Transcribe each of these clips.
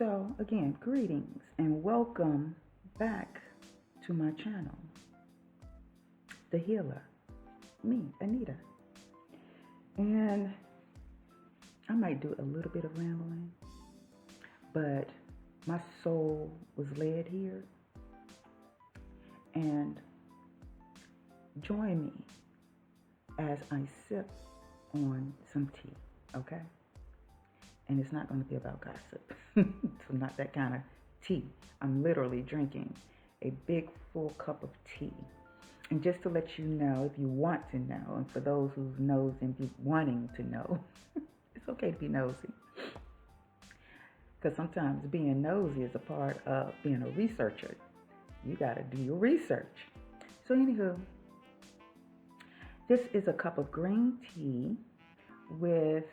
So, again, greetings and welcome back to my channel, The Healer, me, Anita. And I might do a little bit of rambling, but my soul was led here. And join me as I sip on some tea, okay? And it's not going to be about gossip. It's not that kind of tea. I'm literally drinking a big full cup of tea. And just to let you know, if you want to know, and for those who knows and be wanting to know, it's okay to be nosy. Because sometimes being nosy is a part of being a researcher. You got to do your research. So anywho, this is a cup of green tea with,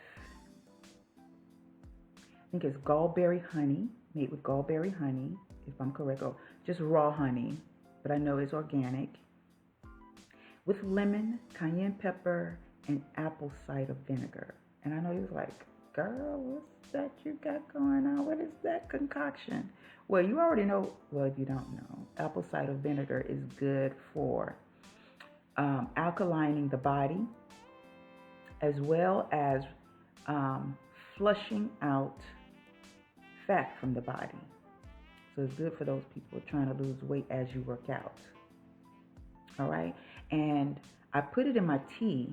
I think it's gallberry honey, made with gallberry honey, if I'm correct, or just raw honey, but I know it's organic, with lemon, cayenne pepper, and apple cider vinegar. And I know you're like, girl, what's that you got going on? What is that concoction? Well, you already know, well, if you don't know, apple cider vinegar is good for alkalining the body, as well as flushing out fat from the body. So it's good for those people trying to lose weight as you work out. All right. And I put it in my tea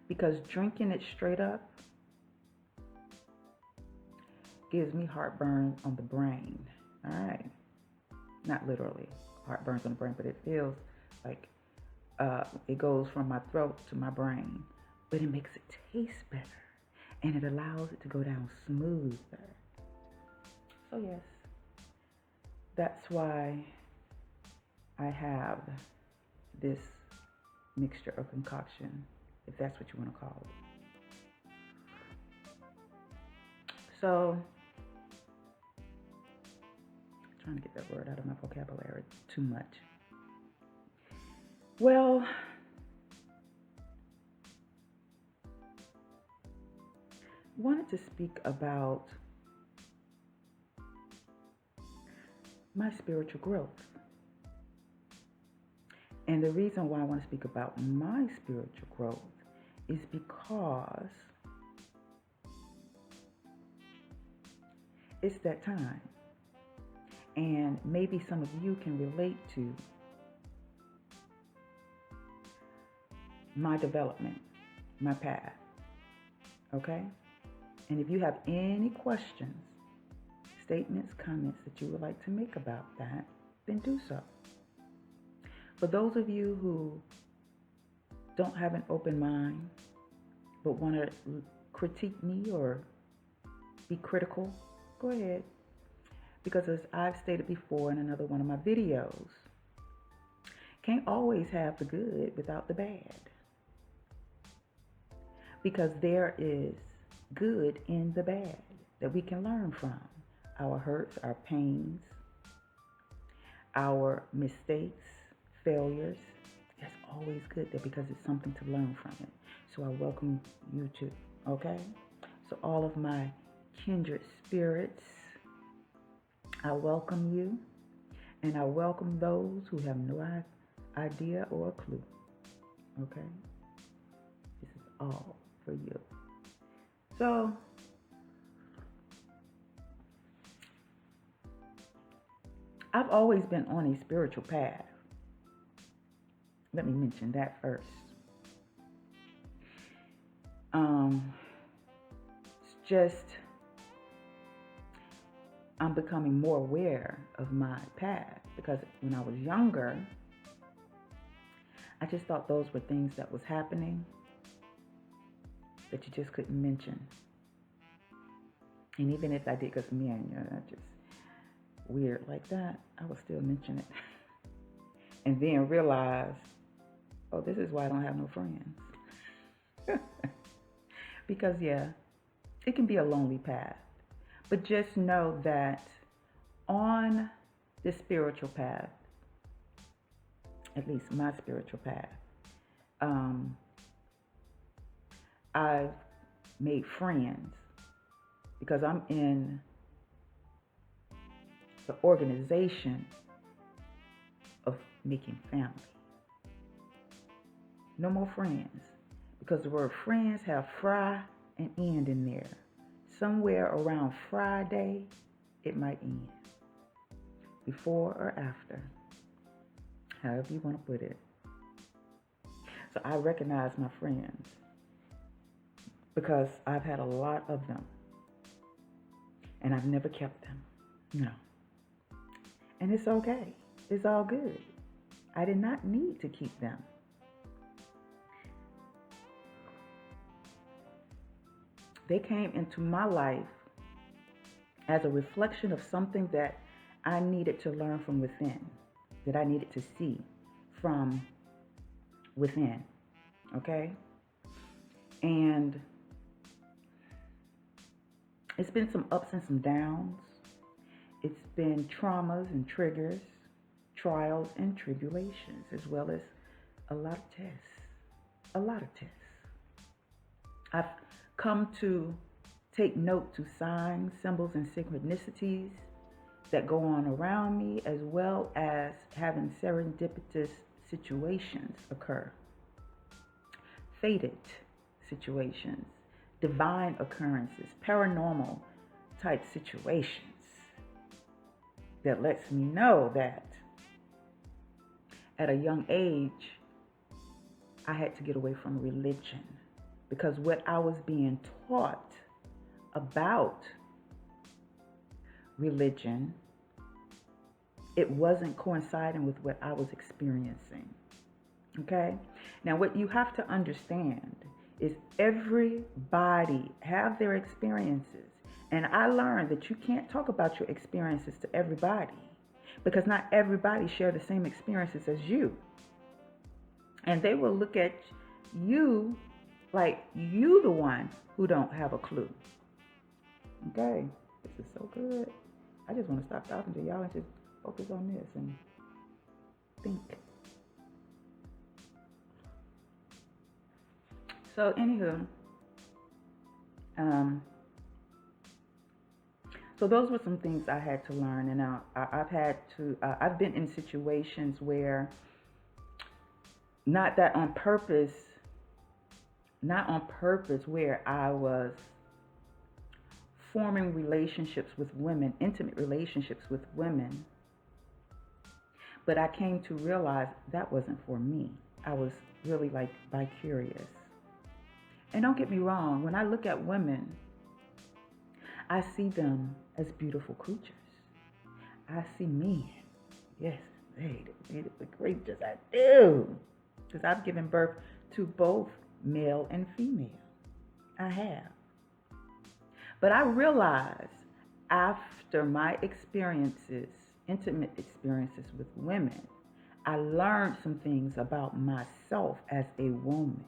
because drinking it straight up gives me heartburn on the brain. All right. Not literally heartburns on the brain, but it feels like it goes from my throat to my brain. But it makes it taste better. And it allows it to go down smoother. So yes, that's why I have this mixture or concoction, if that's what you want to call it. So, I'm trying to get that word out of my vocabulary too much. Well, wanted to speak about my spiritual growth. And the reason why I want to speak about my spiritual growth is because it's that time. And maybe some of you can relate to my development, my path. Okay? And if you have any questions, statements, comments that you would like to make about that, then do so. For those of you who don't have an open mind, but want to critique me or be critical, go ahead. Because as I've stated before in another one of my videos, can't always have the good without the bad. Because there is good in the bad that we can learn from. Our hurts, our pains, our mistakes, failures. That's always good there because it's something to learn from it. So I welcome you too, okay? So all of my kindred spirits, I welcome you. And I welcome those who have no idea or a clue, okay? This is all for you. So, I've always been on a spiritual path. Let me mention that first. It's just, I'm becoming more aware of my path because when I was younger, I just thought those were things that was happening that you just couldn't mention. And even if I did, because me and just weird like that, I would still mention it. And then realize, oh, this is why I don't have no friends. Because, yeah, it can be a lonely path. But just know that on this spiritual path, at least my spiritual path, I've made friends because I'm in the organization of making family. No more friends, because the word friends have fry and end in there. Somewhere around Friday, it might end. Before or after, however you want to put it. So I recognize my friends because I've had a lot of them, and I've never kept them. No. And it's okay. It's all good. I did not need to keep them. They came into my life as a reflection of something that I needed to learn from within, that I needed to see from within. Okay? And it's been some ups and some downs. It's been traumas and triggers, trials and tribulations, as well as a lot of tests. A lot of tests. I've come to take note to signs, symbols, and synchronicities that go on around me, as well as having serendipitous situations occur. Fated situations, divine occurrences, paranormal type situations that lets me know that at a young age, I had to get away from religion, because what I was being taught about religion, it wasn't coinciding with what I was experiencing. Okay? Now, what you have to understand is everybody have their experiences. And I learned that you can't talk about your experiences to everybody, because not everybody share the same experiences as you. And they will look at you like you the one who don't have a clue. Okay? This is so good. I just want to stop talking to y'all and just focus on this and think. So, anywho, so those were some things I had to learn, and I've been in situations where, not on purpose, where I was forming relationships with women, intimate relationships with women, but I came to realize that wasn't for me. I was really like bi-curious. And don't get me wrong, when I look at women, I see them as beautiful creatures. I see men. Yes, they the creatures. I do. Because I've given birth to both male and female. I have. But I realized after my experiences, intimate experiences with women, I learned some things about myself as a woman.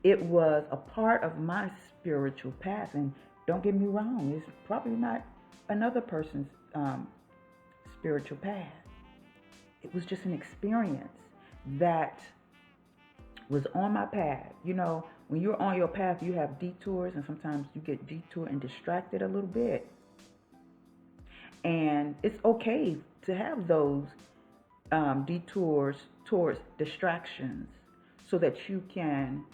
It was a part of my spiritual path, and don't get me wrong, it's probably not another person's spiritual path. It was just an experience that was on my path. You know, when you're on your path, you have detours, and sometimes you get detoured and distracted a little bit. And it's okay to have those detours towards distractions, so that you can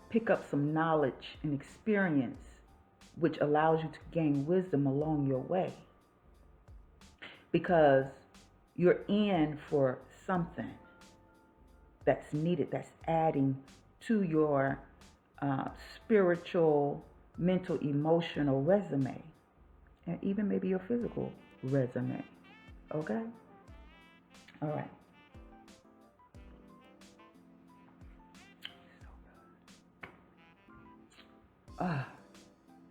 pick up some knowledge and experience, which allows you to gain wisdom along your way. Because you're in for something that's needed, that's adding to your spiritual, mental, emotional resume, and even maybe your physical resume. Okay? All right.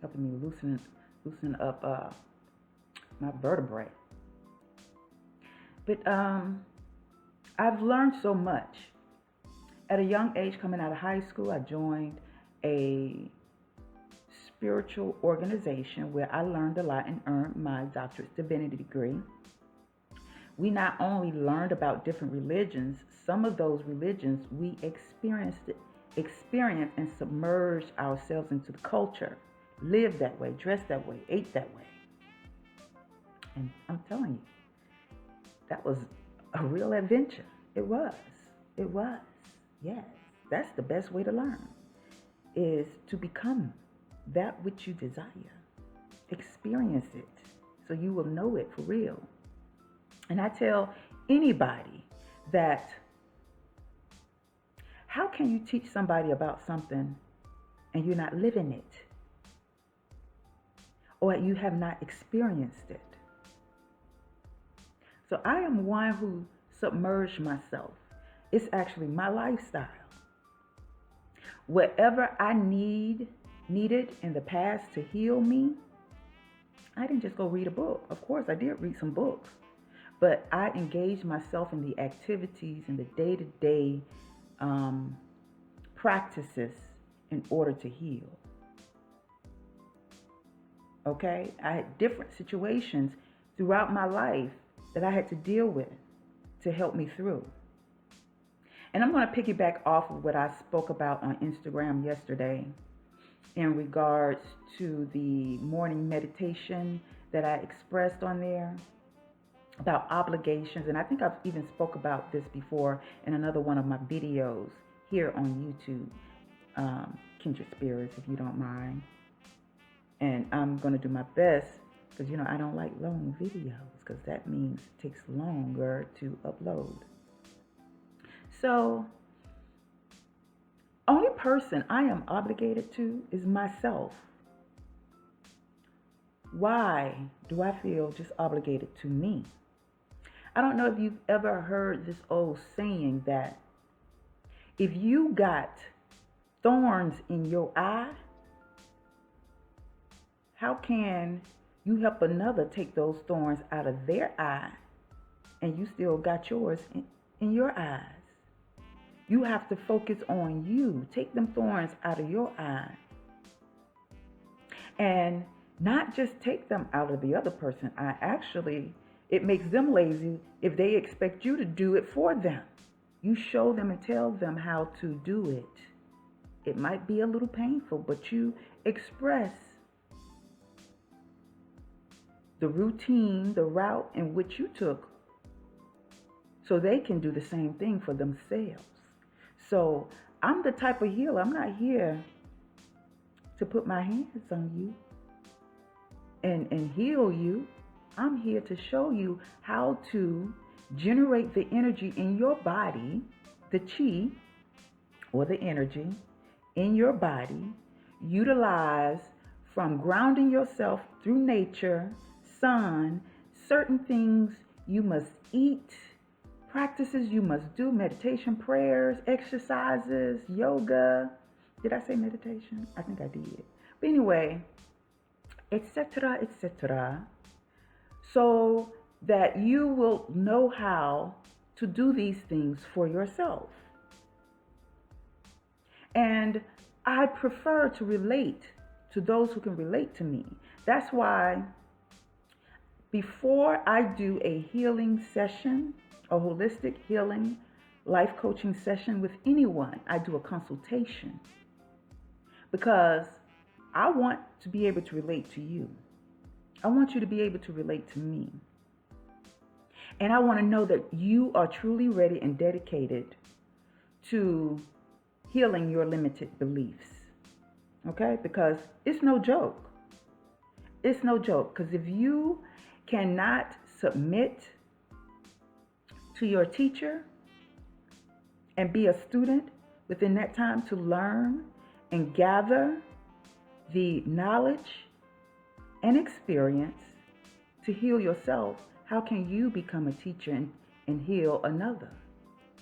Helping me loosen up my vertebrae. But I've learned so much. At a young age, coming out of high school, I joined a spiritual organization where I learned a lot and earned my doctorate divinity degree. We not only learned about different religions, some of those religions we experienced and submerged ourselves into the culture. lived that way, dressed that way, ate that way. And I'm telling you, that was a real adventure. It was. It was. Yes. That's the best way to learn, is to become that which you desire. Experience it so you will know it for real. And I tell anybody that, how can you teach somebody about something and you're not living it? Or you have not experienced it? So I am one who submerged myself. It's actually my lifestyle. Whatever I needed in the past to heal me, I didn't just go read a book. Of course, I did read some books. But I engaged myself in the activities and the day-to-day practices in order to heal. Okay? I had different situations throughout my life that I had to deal with to help me through. And I'm going to piggyback off of what I spoke about on Instagram yesterday in regards to the morning meditation that I expressed on there about obligations. And I think I've even spoke about this before in another one of my videos here on YouTube, Kindred Spirits, if you don't mind. And I'm going to do my best because, I don't like long videos because that means it takes longer to upload. So, only person I am obligated to is myself. Why do I feel just obligated to me? I don't know if you've ever heard this old saying that if you got thorns in your eye, how can you help another take those thorns out of their eye and you still got yours in your eyes? You have to focus on you. Take them thorns out of your eye. And not just take them out of the other person's eye. Actually, it makes them lazy if they expect you to do it for them. You show them and tell them how to do it. It might be a little painful, but you express the routine, the route in which you took, so they can do the same thing for themselves. So I'm the type of healer. I'm not here to put my hands on you and heal you. I'm here to show you how to generate the energy in your body, the chi or the energy in your body, utilize from grounding yourself through nature, sun, certain things you must eat, practices you must do, meditation, prayers, exercises, yoga. Did I say meditation? I think I did. But anyway, etc., etc., so that you will know how to do these things for yourself. And I prefer to relate to those who can relate to me. That's why before I do a healing session, a holistic healing life coaching session with anyone, I do a consultation, because I want to be able to relate to you. I want you to be able to relate to me. And I want to know that you are truly ready and dedicated to healing your limited beliefs. Okay? Because it's no joke. It's no joke. Because if you cannot submit to your teacher and be a student within that time to learn and gather the knowledge and experience to heal yourself, how can you become a teacher and heal another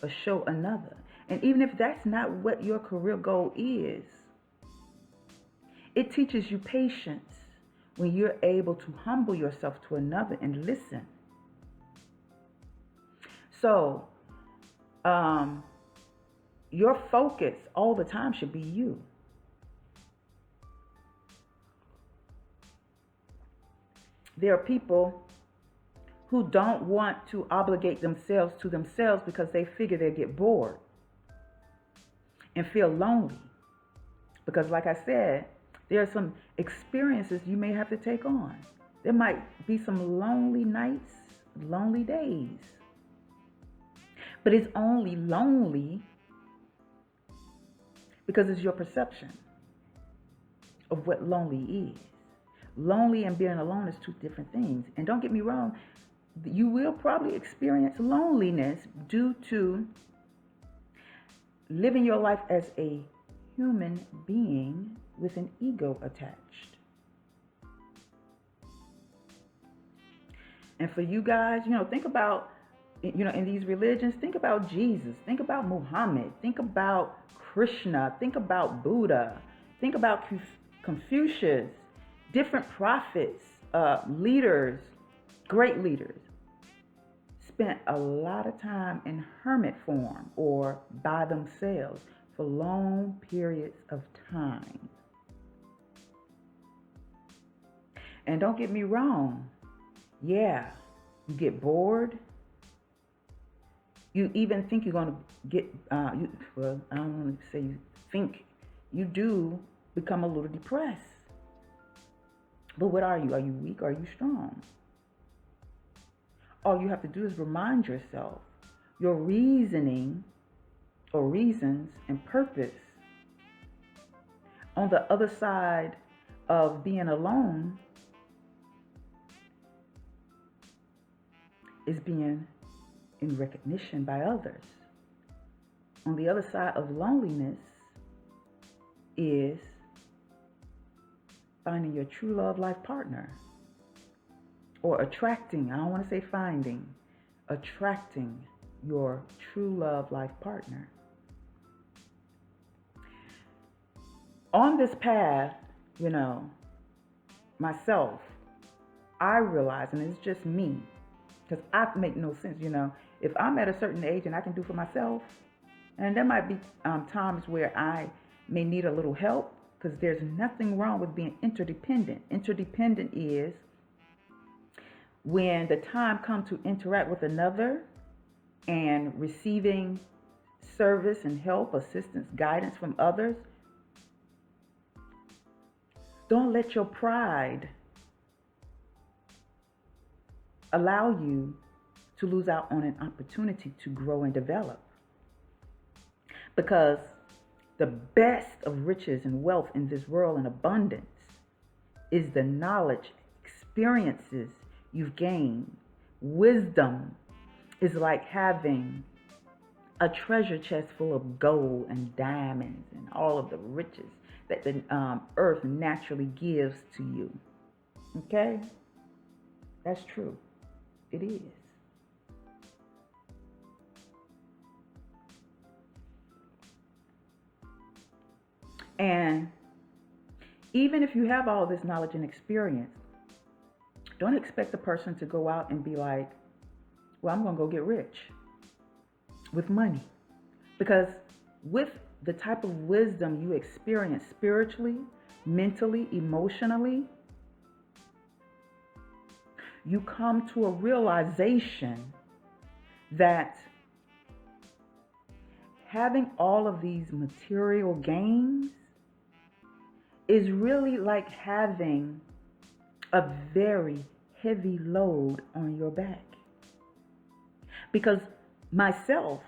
or show another? And even if that's not what your career goal is, it teaches you patience when you're able to humble yourself to another and listen. So, your focus all the time should be you. There are people who don't want to obligate themselves to themselves because they figure they'll get bored and feel lonely. Because like I said, There are some experiences you may have to take on. There might be some lonely nights, lonely days. But it's only lonely because it's your perception of what lonely is. Lonely and being alone is two different things. And don't get me wrong, you will probably experience loneliness due to living your life as a human being with an ego attached. And for you guys, think about, in these religions, think about Jesus, think about Muhammad, think about Krishna, think about Buddha, think about Confucius, different prophets, leaders, great leaders, spent a lot of time in hermit form or by themselves for long periods of time. And don't get me wrong, yeah, you get bored. You even think you're going to get, I don't want to say you think, you do become a little depressed. But what are you? Are you weak? Are you strong? All you have to do is remind yourself your reasoning or reasons and purpose on the other side of being alone is being in recognition by others. On the other side of loneliness is finding your true love life partner, or attracting, I don't want to say finding, attracting your true love life partner. On this path, myself, I realize, and it's just me, because I make no sense, if I'm at a certain age and I can do for myself, and there might be times where I may need a little help, because there's nothing wrong with being interdependent. Interdependent is when the time comes to interact with another and receiving service and help, assistance, guidance from others, don't let your pride allow you to lose out on an opportunity to grow and develop. Because the best of riches and wealth in this world and abundance is the knowledge, experiences you've gained. Wisdom is like having a treasure chest full of gold and diamonds and all of the riches that the earth naturally gives to you. Okay? That's true. It is. And even if you have all this knowledge and experience, don't expect the person to go out and be like, well, I'm going to go get rich with money. Because with the type of wisdom you experience spiritually, mentally, emotionally, you come to a realization that having all of these material gains is really like having a very heavy load on your back. Because myself,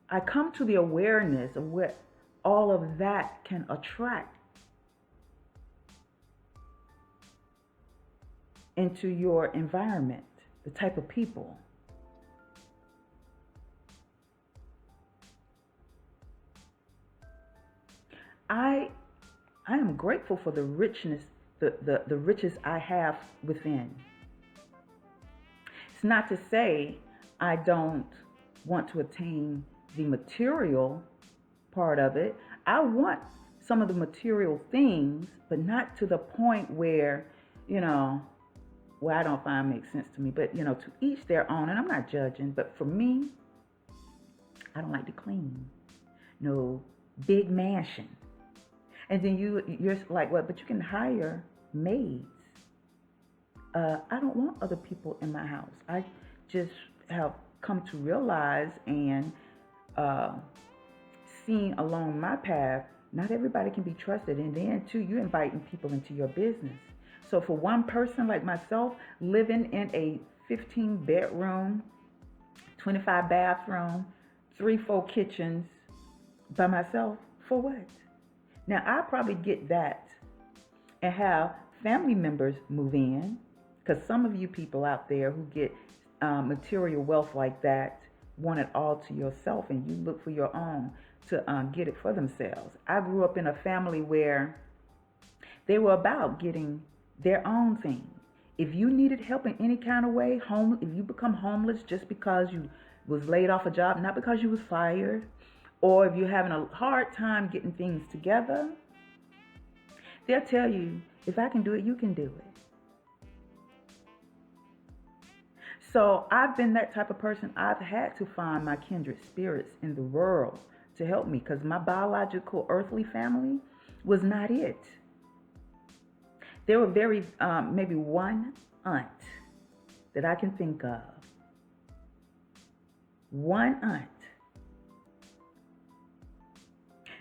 I come to the awareness of what all of that can attract into your environment, the type of people. I am grateful for the richness, the riches I have within. It's not to say I don't want to attain the material part of it. I want some of the material things, but not to the point where, well, I don't find makes sense to me, but to each their own, and I'm not judging, but for me, I don't like to clean. No big mansion. And then you're like, well, but you can hire maids. I don't want other people in my house. I just have come to realize and seen along my path Not everybody can be trusted. And then, too, you're inviting people into your business. So for one person like myself, living in a 15 bedroom, 25 bathroom, 3, 4 kitchens by myself, for what? Now, I probably get that and have family members move in, because some of you people out there who get material wealth like that want it all to yourself, and you look for your own to get it for themselves. I grew up in a family where they were about getting their own thing. If you needed help in any kind of way, if you become homeless just because you was laid off a job, not because you was fired, or if you're having a hard time getting things together, they'll tell you, if I can do it, you can do it. So I've been that type of person. I've had to find my kindred spirits in the world to help me, because my biological earthly family was not it. There were maybe one aunt that I can think of. One aunt.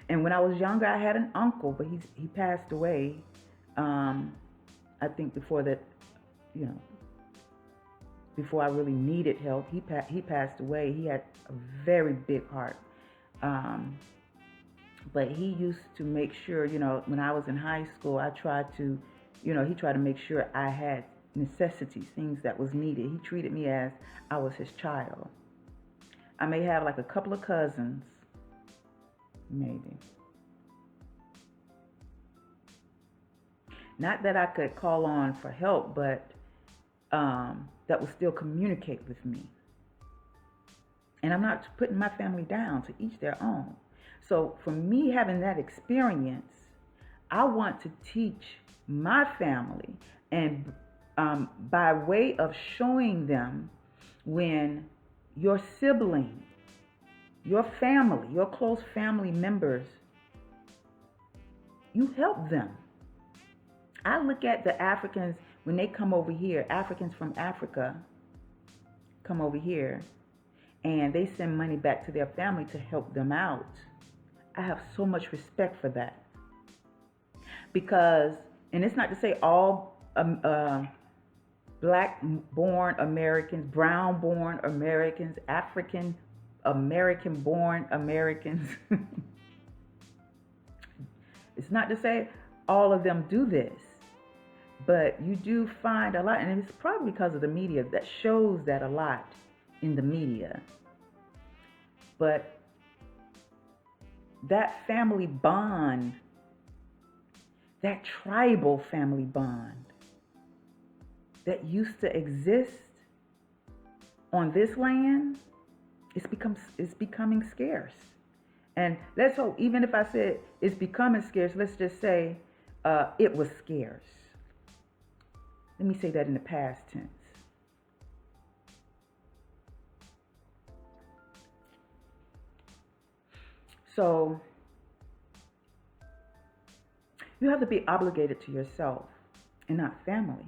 And when I was younger, I had an uncle, but he passed away. I think before that, before I really needed help, he passed away. He had a very big heart. But he used to make sure, when I was in high school, I tried to, he tried to make sure I had necessities, things that was needed. He treated me as I was his child. I may have like a couple of cousins, maybe. Not that I could call on for help, but that would still communicate with me. And I'm not putting my family down, to each their own. So for me having that experience, I want to teach my family, and by way of showing them, when your sibling, your family, your close family members, you help them. I look at the Africans when they come over here, Africans from Africa come over here, and they send money back to their family to help them out. I have so much respect for that. Because, and it's not to say all black-born Americans, brown-born Americans, African-American-born Americans. It's not to say all of them do this. But you do find a lot, and it's probably because of the media that shows that a lot in the media. But that family bond, that tribal family bond that used to exist on this land, it's becoming scarce. And let's hope, even if I said it's becoming scarce, let's just say it was scarce. Let me say that in the past tense. So you have to be obligated to yourself and not family.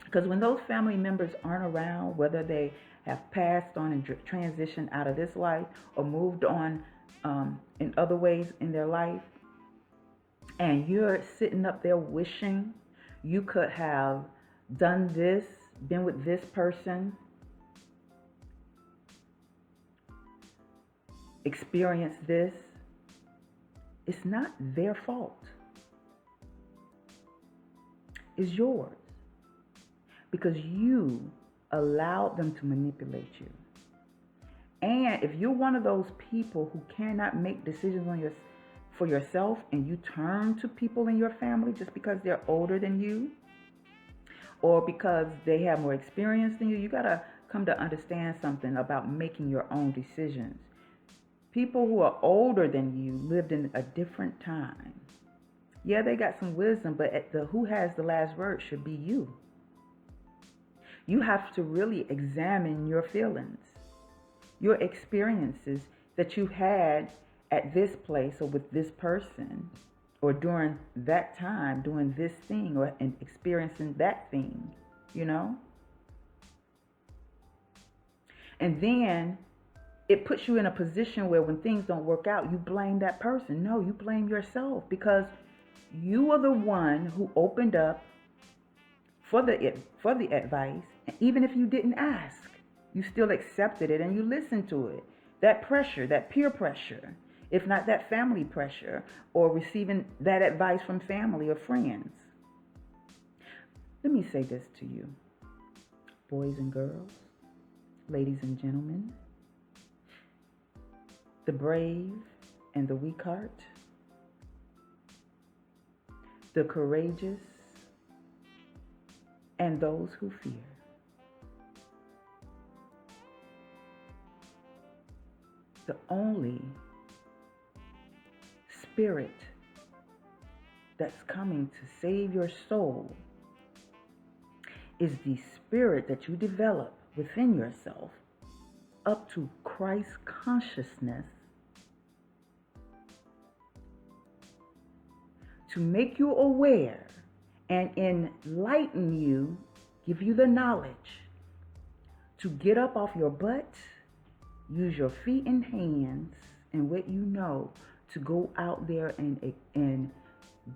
Because when those family members aren't around, whether they have passed on and transitioned out of this life or moved on in other ways in their life, and you're sitting up there wishing you could have done this, been with this person, experienced this, it's not their fault. It's yours. Because you allowed them to manipulate you. And if you're one of those people who cannot make decisions for yourself, and you turn to people in your family just because they're older than you or because they have more experience than you, you got to come to understand something about making your own decisions. People who are older than you lived in a different time. Yeah, they got some wisdom, but who has the last word should be you. You have to really examine your feelings, your experiences that you've had at this place or with this person, or during that time doing this thing or and experiencing that thing, And then it puts you in a position where when things don't work out, you blame that person. No, you blame yourself, because you are the one who opened up for the advice. And even if you didn't ask, you still accepted it and you listened to it. That pressure, that peer pressure, if not that family pressure, or receiving that advice from family or friends. Let me say this to you, boys and girls, ladies and gentlemen, the brave and the weak heart, the courageous and those who fear. The only spirit that's coming to save your soul is the spirit that you develop within yourself up to Christ consciousness, to make you aware and enlighten you, give you the knowledge to get up off your butt, use your feet and hands and what you know to go out there and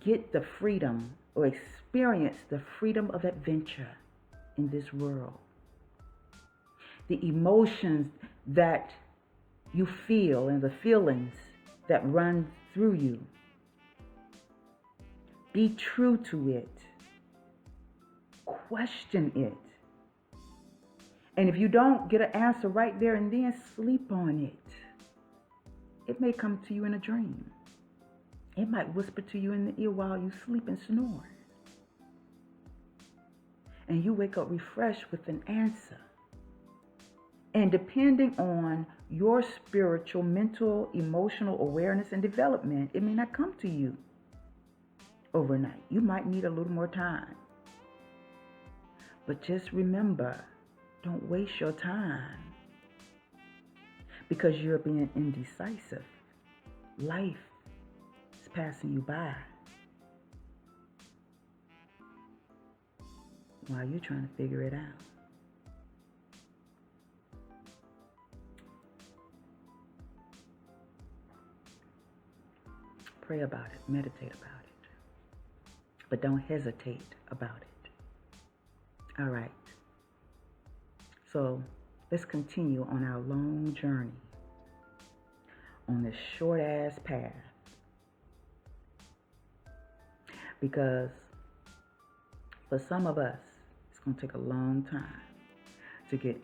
get the freedom, or experience the freedom of adventure in this world. The emotions that you feel and the feelings that run through you. Be true to it. Question it. And if you don't get an answer right there and then, sleep on it. It may come to you in a dream. It might whisper to you in the ear while you sleep and snore. And you wake up refreshed with an answer. And depending on your spiritual, mental, emotional awareness and development, it may not come to you overnight. You might need a little more time. But just remember, don't waste your time because you're being indecisive. Life is passing you by while you're trying to figure it out. Pray about it, meditate about it, but don't hesitate about it. All right. So let's continue on our long journey on this short ass path, because for some of us, it's going to take a long time to get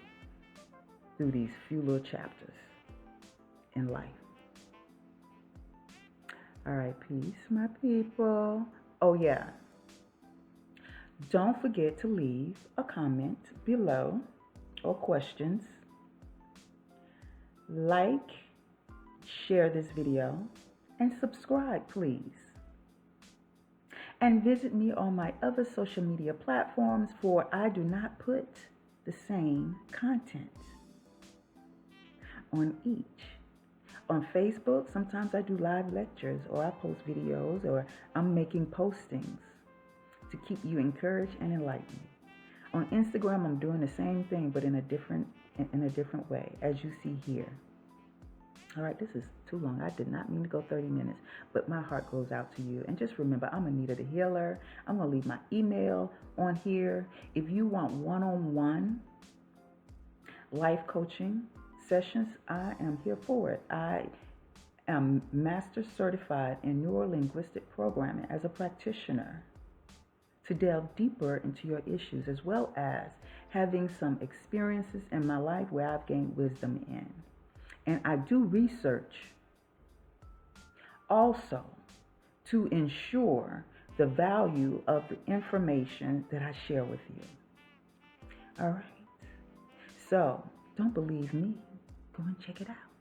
through these few little chapters in life. All right, peace, my people. Oh, yeah. Don't forget to leave a comment below or questions. Like, share this video, and subscribe, please. And visit me on my other social media platforms, for I do not put the same content on each. On Facebook, sometimes I do live lectures, or I post videos, or I'm making postings to keep you encouraged and enlightened. On Instagram, I'm doing the same thing, but in a different way, as you see here. All right, this is too long. I did not mean to go 30 minutes, but my heart goes out to you. And just remember, I'm Anita the Healer. I'm going to leave my email on here. If you want one-on-one life coaching sessions, I am here for it. I am master certified in neurolinguistic programming as a practitioner to delve deeper into your issues, as well as having some experiences in my life where I've gained wisdom in. And I do research also to ensure the value of the information that I share with you. All right. So don't believe me. Go and check it out.